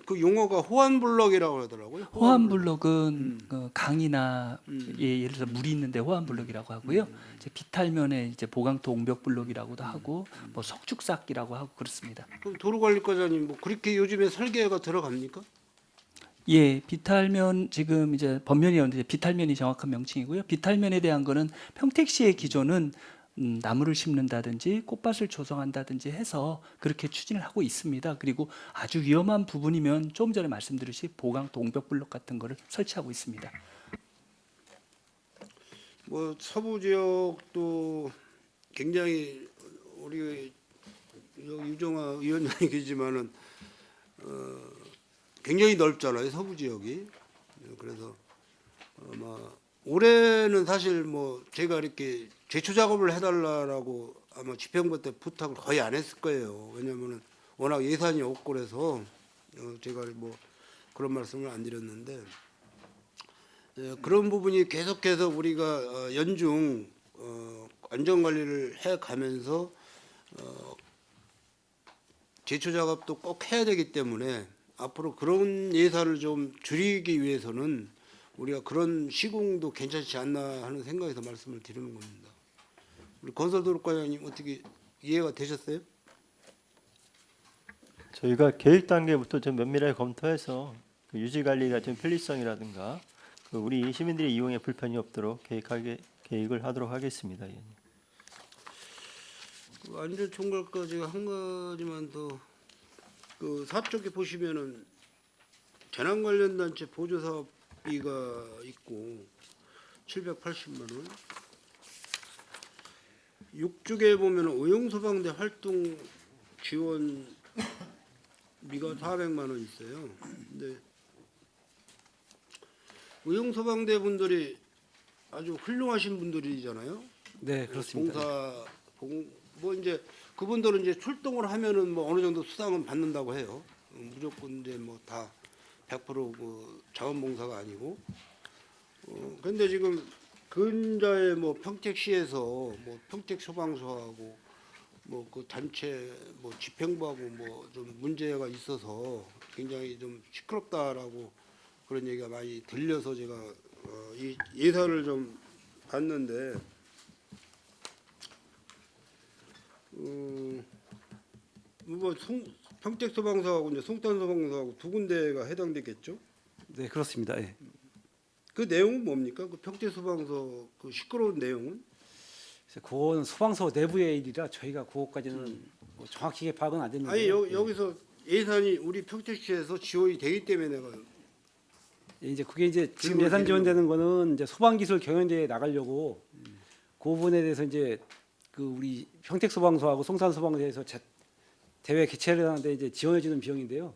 그 용어가 호환블럭이라고 하더라고요. 호환블럭은 강이나 예를 들어서 물이 있는데 호환블럭이라고 하고요. 이제 비탈면에 이제 보강토 옹벽블럭이라고도 하고 뭐 석축삭기라고 하고 그렇습니다. 그럼 도로관리과장님 뭐 그렇게 요즘에 설계가 들어갑니까? 예, 비탈면 지금 이제 법면이었는데 비탈면이 정확한 명칭이고요. 비탈면에 대한 거는 평택시의 기존은 나무를 심는다든지 꽃밭을 조성한다든지 해서 그렇게 추진을 하고 있습니다. 그리고 아주 위험한 부분이면 좀 전에 말씀드렸듯이 보강 동벽블럭 같은 거를 설치하고 있습니다. 뭐 서부 지역도 굉장히 우리 여기 유정아 위원장이 계시지만은 굉장히 넓잖아요. 서부 지역이. 그래서 아마 올해는 사실 뭐 제가 이렇게 제초 작업을 해달라고 아마 집행부 때 부탁을 거의 안 했을 거예요. 왜냐하면은 워낙 예산이 없고 그래서 제가 뭐 그런 말씀을 안 드렸는데 그런 부분이 계속해서 우리가 연중 안전 관리를 해 가면서 제초 작업도 꼭 해야 되기 때문에 앞으로 그런 예산을 좀 줄이기 위해서는 우리가 그런 시공도 괜찮지 않나 하는 생각에서 말씀을 드리는 겁니다. 우리 건설도로과장님 어떻게 이해가 되셨어요? 저희가 계획 단계부터 좀 면밀하게 검토해서 그 유지 관리가 좀 편리성이라든가 그 우리 시민들의 이용에 불편이 없도록 계획을 하도록 하겠습니다. 예. 그 안전총괄까지 한 가지만 더 그 사쪽에 보시면은 재난 관련 단체 보조 사업비가 있고 780만 원. 6쪽에 보면 의용소방대 활동 지원비가 400만 원 있어요. 근데 의용소방대 분들이 아주 훌륭하신 분들이잖아요. 네, 그렇습니다. 뭐 이제 그분들은 이제 출동을 하면은 뭐 어느 정도 수당은 받는다고 해요. 무조건 이제 뭐 다 100% 자원봉사가 아니고. 근데 지금 근자에 뭐 평택시에서 뭐 평택소방서하고 뭐 그 단체 뭐 집행부하고 뭐 좀 문제가 있어서 굉장히 좀 시끄럽다라고 그런 얘기가 많이 들려서 제가 이 예산을 좀 봤는데 뭐 평택소방서하고 이제 송탄소방서하고 두 군데가 해당되겠죠? 네, 그렇습니다. 예. 그 내용은 뭡니까? 그 평택소방서 그 시끄러운 내용은? 그래서 그거는 소방서 내부의 일이라 저희가 그것까지는 뭐 정확하게 파악은 안 됐는데. 아니 여기서 예산이 우리 평택시에서 지원이 되기 때문에 내가 이제 그게 이제 지금 질문을 예산 드리는 지원되는 거는 이제 소방기술 경연대회에 나가려고 그 부분에 대해서 이제 그 우리 평택소방서하고 송산소방서에서 대회 개최를 하는데 이제 지원해 주는 비용인데요.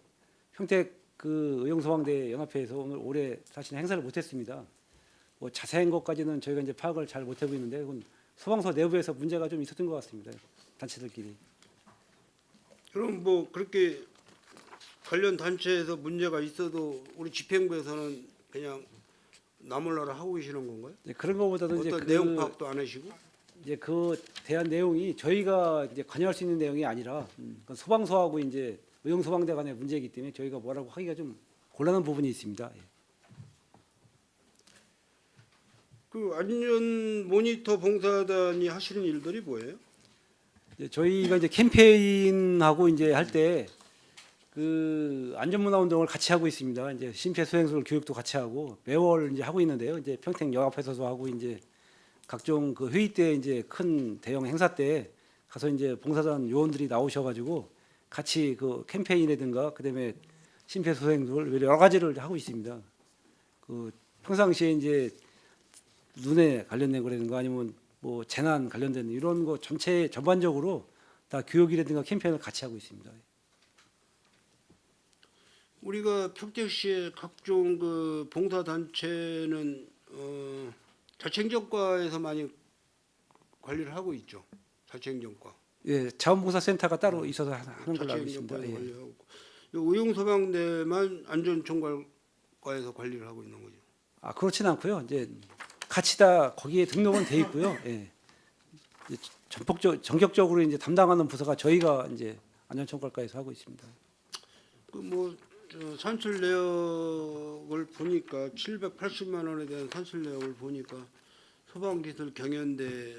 평택 그 의용소방대 연합회에서 오늘 올해 사실 행사를 못했습니다. 뭐 자세한 것까지는 저희가 이제 파악을 잘 못하고 있는데 그건 소방서 내부에서 문제가 좀 있었던 것 같습니다. 단체들끼리. 그럼 뭐 그렇게 관련 단체에서 문제가 있어도 우리 집행부에서는 그냥 나몰라라 하고 계시는 건가요? 이제 그런 것보다도 이제 어떤 그 내용 파악도 안 하시고? 이제 그 대한 내용이 저희가 이제 관여할 수 있는 내용이 아니라 그 소방서하고 이제 의용소방대 간의 문제이기 때문에 저희가 뭐라고 하기가 좀 곤란한 부분이 있습니다. 예. 그 안전 모니터 봉사단이 하시는 일들이 뭐예요? 이제 저희가 이제 캠페인하고 이제 할 때 그 안전문화 운동을 같이 하고 있습니다. 이제 심폐소생술 교육도 같이 하고 매월 이제 하고 있는데요. 이제 평택 연합회에서도 하고 이제 각종 그 회의 때 이제 큰 대형 행사 때 가서 이제 봉사단 요원들이 나오셔가지고 같이 그 캠페인이라든가 그다음에 심폐소생술 여러 가지를 하고 있습니다. 그 평상시에 이제 눈에 관련된 거라든가 아니면 뭐 재난 관련된 이런 거 전체 전반적으로 다 교육이라든가 캠페인을 같이 하고 있습니다. 우리가 평택시의 각종 그 봉사 단체는 자치행정과에서 많이 관리를 하고 있죠. 자치행정과. 예, 자원봉사센터가 따로 있어서 하는 걸로 알고 있습니다. 자치행정과에서 예. 관리하고 의용소방대만 안전총괄과에서 관리를 하고 있는 거죠. 아 그렇지는 않고요. 이제 같이 다 거기에 등록은 돼 있고요. 예. 이제 전격적으로 이제 담당하는 부서가 저희가 이제 안전총괄과에서 하고 있습니다. 그뭐 산출 내역을 보니까 780만 원에 대한 산출 내역을 보니까 소방기술 경연대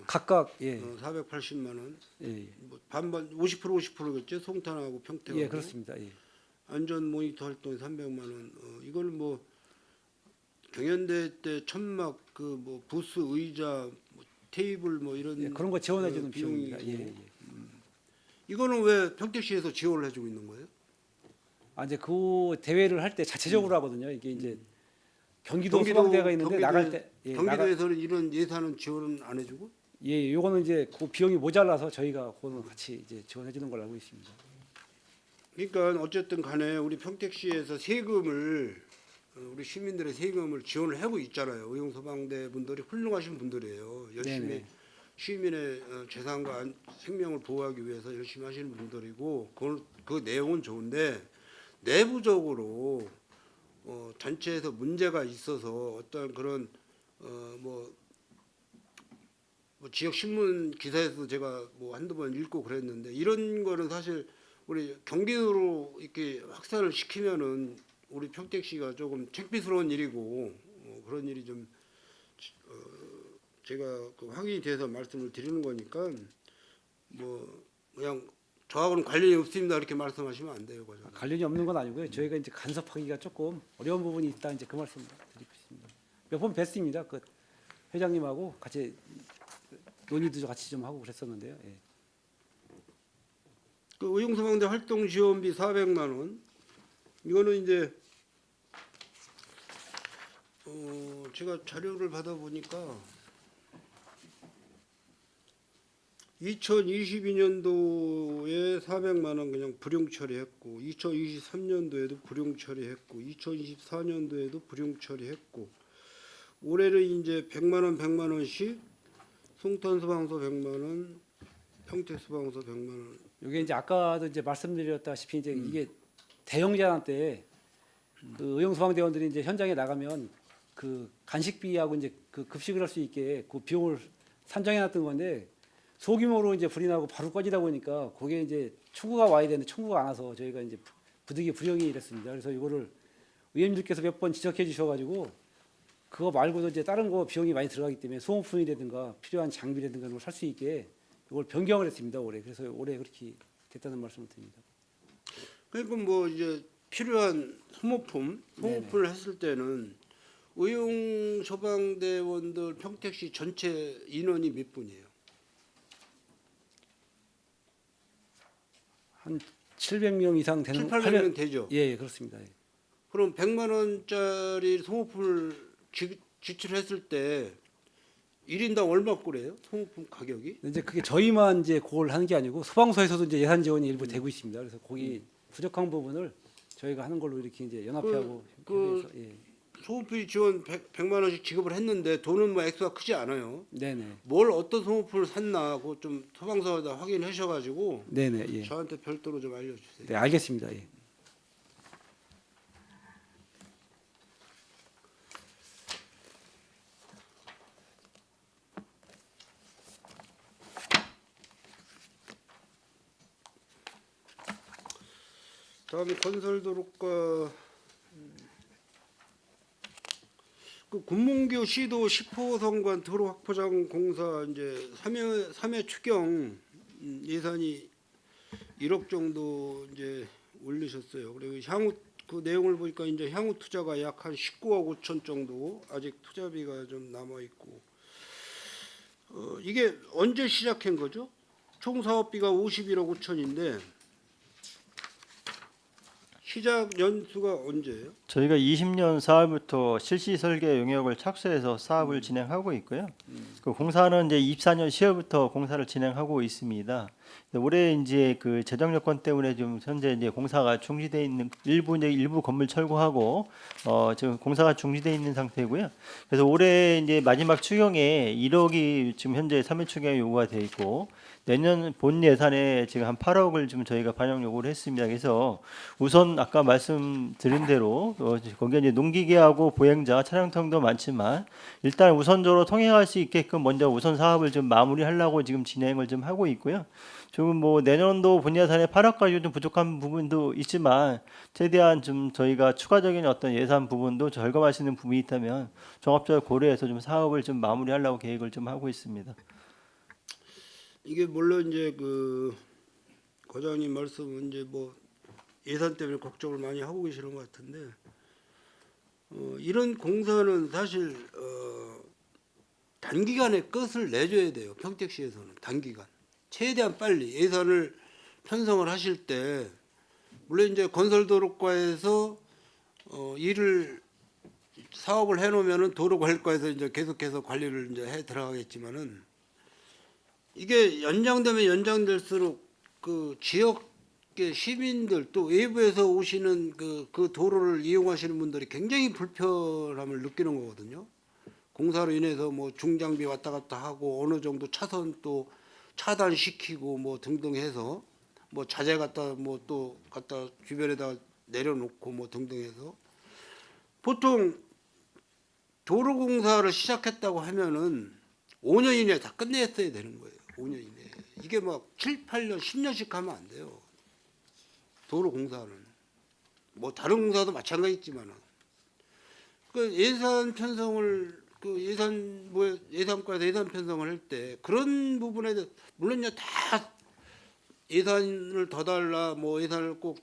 각각 예, 480만 원, 예, 예. 뭐 반반 50% 50%겠죠. 송탄하고 평택하고. 예, 그렇습니다. 예. 안전 모니터 활동에 300만 원. 이걸 뭐 경연대 때 천막 그 뭐 부스 의자 뭐 테이블 뭐 이런 예, 그런 거 지원해 주는 비용이고. 비용입니다. 예, 예. 이거는 왜 평택시에서 지원을 해주고 있는 거예요? 아 이제 그 대회를 할 때 자체적으로 하거든요. 이게 이제 경기도 소방대가 있는데 나갈 때 예, 경기도에서는 이런 예산은 지원은 안 해주고? 예, 요거는 이제 그 비용이 모자라서 저희가 그거는 같이 이제 지원해 주는 걸로 알고 있습니다. 그러니까 어쨌든 간에 우리 평택시에서 세금을 우리 시민들의 세금을 지원을 하고 있잖아요. 의용소방대 분들이 훌륭하신 분들이에요. 열심히 네네. 시민의 재산과 생명을 보호하기 위해서 열심히 하시는 분들이고 그 내용은 좋은데 내부적으로 단체에서 문제가 있어서 어떤 그런 뭐 지역 신문 기사에서 제가 뭐 한두 번 읽고 그랬는데 이런 거는 사실 우리 경기도로 이렇게 확산을 시키면은 우리 평택시가 조금 창피스러운 일이고 그런 일이 좀 제가 그 확인이 돼서 말씀을 드리는 거니까 뭐 그냥 저하고는 관련이 없습니다 이렇게 말씀하시면 안 돼요, 과장. 관련이 없는 건 아니고요. 저희가 이제 간섭하기가 조금 어려운 부분이 있다 이제 그 말씀 드리고 있습니다. 몇 번 뵀습니다. 그 회장님하고 같이 논의도 같이 좀 하고 그랬었는데요. 예. 그 의용소방대 활동 지원비 400만 원 이거는 이제 제가 자료를 받아보니까 2022년도에 400만 원 그냥 불용 처리했고 2023년도에도 불용 처리했고 2024년도에도 불용 처리했고 올해는 이제 100만 원 100만 원씩 송탄소방서 100만 원 평택소방서 100만 원 이게 이제 아까도 이제 말씀드렸다시피 이제 이게 대형 재난 때 그 의용소방대원들이 이제 현장에 나가면 그 간식비하고 이제 그 급식을 할 수 있게 그 비용을 산정해 놨던 건데 소규모로 이제 불이 나고 바로 꺼지다 보니까 거기에 이제 청구가 와야 되는데 청구가 안 와서 저희가 이제 부득이 불용이 됐습니다. 그래서 이거를 의원님들께서 몇 번 지적해 주셔가지고 그거 말고도 이제 다른 거 비용이 많이 들어가기 때문에 소모품이라든가 필요한 장비라든가 걸 살 수 있게 이걸 변경을 했습니다 올해. 그래서 올해 그렇게 됐다는 말씀을 드립니다. 그러니까 뭐 이제 필요한 소모품을 했을 때는 의용소방대원들 평택시 전체 인원이 몇 분이에요? 한 700명 이상 되는 7, 800명 되죠. 예, 예, 그렇습니다. 예. 그럼 100만 원짜리 소모품을 지출했을 때 1인당 얼마 꼴이에요? 소모품 가격이? 이제 그게 저희만 이제 그걸 하는 게 아니고 소방서에서도 이제 예산 지원이 일부 되고 있습니다. 그래서 거기 부족한 부분을 저희가 하는 걸로 이렇게 이제 연합회하고 협의해서, 예. 소모품 지원 100만 원씩 지급을 했는데 돈은 뭐 액수가 크지 않아요. 네네. 뭘 어떤 소모품을 샀나 그거 좀 소방서에다 확인하셔가지고 네네. 예. 저한테 별도로 좀 알려주세요. 네, 알겠습니다. 예. 다음에 건설도로과 그 군문교 시도 10호선관 도로 확포장 공사 이제 3회 추경 예산이 1억 정도 이제 올리셨어요. 그리고 향후 그 내용을 보니까 이제 향후 투자가 약 한 19억 5천 정도 아직 투자비가 좀 남아 있고 이게 언제 시작한 거죠? 총 사업비가 51억 5천인데 시작 연수가 언제예요? 저희가 20년 4월부터 실시 설계 용역을 착수해서 사업을 진행하고 있고요. 그 공사는 이제 24년 10월부터 공사를 진행하고 있습니다. 올해 이제 그 재정 여건 때문에 좀 현재 이제 공사가 중지돼 있는 일부 건물 철거하고 지금 공사가 중지돼 있는 상태고요. 그래서 올해 이제 마지막 추경에 1억이 지금 현재 3회 추경에 요구가 돼 있고 내년 본 예산에 지금 한 8억을 좀 저희가 반영 요구를 했습니다. 그래서 우선 아까 말씀드린 대로 거기에 이제 농기계하고 보행자 차량통도 많지만 일단 우선적으로 통행할 수 있게끔 먼저 우선 사업을 좀 마무리하려고 지금 진행을 좀 하고 있고요. 지금 뭐 내년도 본 예산에 8억까지 좀 부족한 부분도 있지만 최대한 좀 저희가 추가적인 어떤 예산 부분도 절감할 수 있는 부분이 있다면 종합적으로 고려해서 좀 사업을 좀 마무리하려고 계획을 좀 하고 있습니다. 이게 물론 이제 그 과장님 말씀은 이제 뭐 예산 때문에 걱정을 많이 하고 계시는 것 같은데 이런 공사는 사실 단기간에 끝을 내줘야 돼요. 평택시에서는 단기간 최대한 빨리 예산을 편성을 하실 때 물론 이제 건설도로과에서 일을 사업을 해놓으면은 도로관리과에서 이제 계속해서 관리를 이제 해 들어가겠지만은 이게 연장되면 연장될수록 그 지역의 시민들 또 외부에서 오시는 그 도로를 이용하시는 분들이 굉장히 불편함을 느끼는 거거든요. 공사로 인해서 뭐 중장비 왔다 갔다 하고 어느 정도 차선 또 차단시키고 뭐 등등 해서 뭐 자재 갖다 뭐 또 갖다 주변에다 내려놓고 뭐 등등 해서 보통 도로 공사를 시작했다고 하면은 5년 이내에 다 끝냈어야 되는 거예요. 5년 이내에. 이게 막 7, 8년, 10년씩 하면 안 돼요. 도로 공사는. 뭐 다른 공사도 마찬가지지만은. 그 예산 편성을 그 예산과에서 예산 편성을 할 때 그런 부분에 대해서 물론 이제 다 예산을 더 달라 뭐 예산을 꼭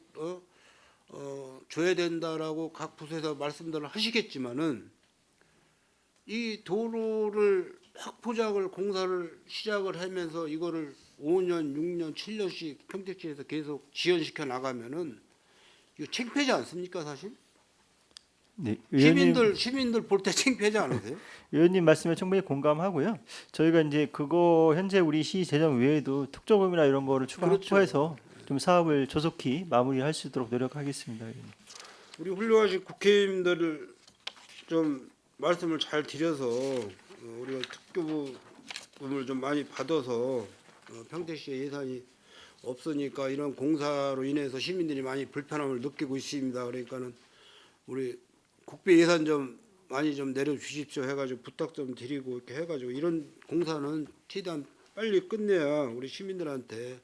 줘야 된다라고 각 부서에서 말씀들을 하시겠지만은 이 도로를 확포장을 공사를 시작을 하면서 이거를 5년, 6년, 7년씩 평택시에서 계속 지연시켜 나가면은 이거 창피하지 않습니까, 사실? 네, 시민들 볼 때 창피하지 않으세요? 의원님 말씀에 충분히 공감하고요. 저희가 이제 그거 현재 우리 시 재정 외에도 특조금이나 이런 거를 추가 그렇죠. 확보해서 좀 사업을 조속히 마무리할 수 있도록 노력하겠습니다. 의원님. 우리 훌륭하신 국회의원님들을 좀 말씀을 잘 드려서 우리가 특교부금을 좀 많이 받아서 평택시의 예산이 없으니까 이런 공사로 인해서 시민들이 많이 불편함을 느끼고 있습니다. 그러니까는 우리 국비 예산 좀 많이 좀 내려주십시오 해가지고 부탁 좀 드리고 이렇게 해가지고 이런 공사는 최대한 빨리 끝내야 우리 시민들한테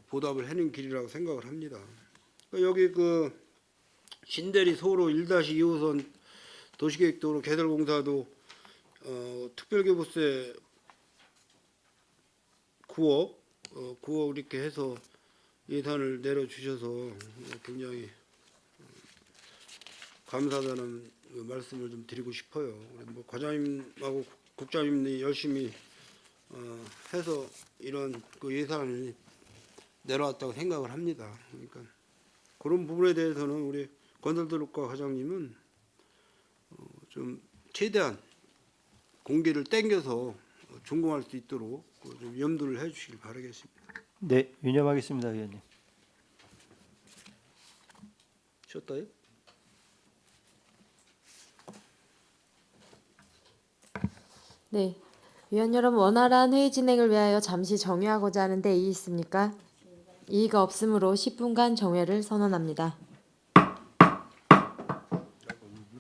보답을 하는 길이라고 생각을 합니다. 여기 그 신대리 소로 1-2호선 도시계획도로 개설공사도 특별교부세 9억 이렇게 해서 예산을 내려주셔서 굉장히 감사하다는 말씀을 좀 드리고 싶어요. 뭐 과장님하고 국장님이 열심히 해서 이런 그 예산을 내려왔다고 생각을 합니다. 그러니까 그런 부분에 대해서는 우리 건설도로과 과장님은 좀 최대한 공기를 땡겨서 준공할 수 있도록 좀 염두를 해주시길 바라겠습니다. 네, 유념하겠습니다, 의원님. 쉬었다요? 네. 위원 여러분, 원활한 회의 진행을 위하여 잠시 정회하고자 하는데 이의 있습니까? 이의가 없으므로 10분간 정회를 선언합니다.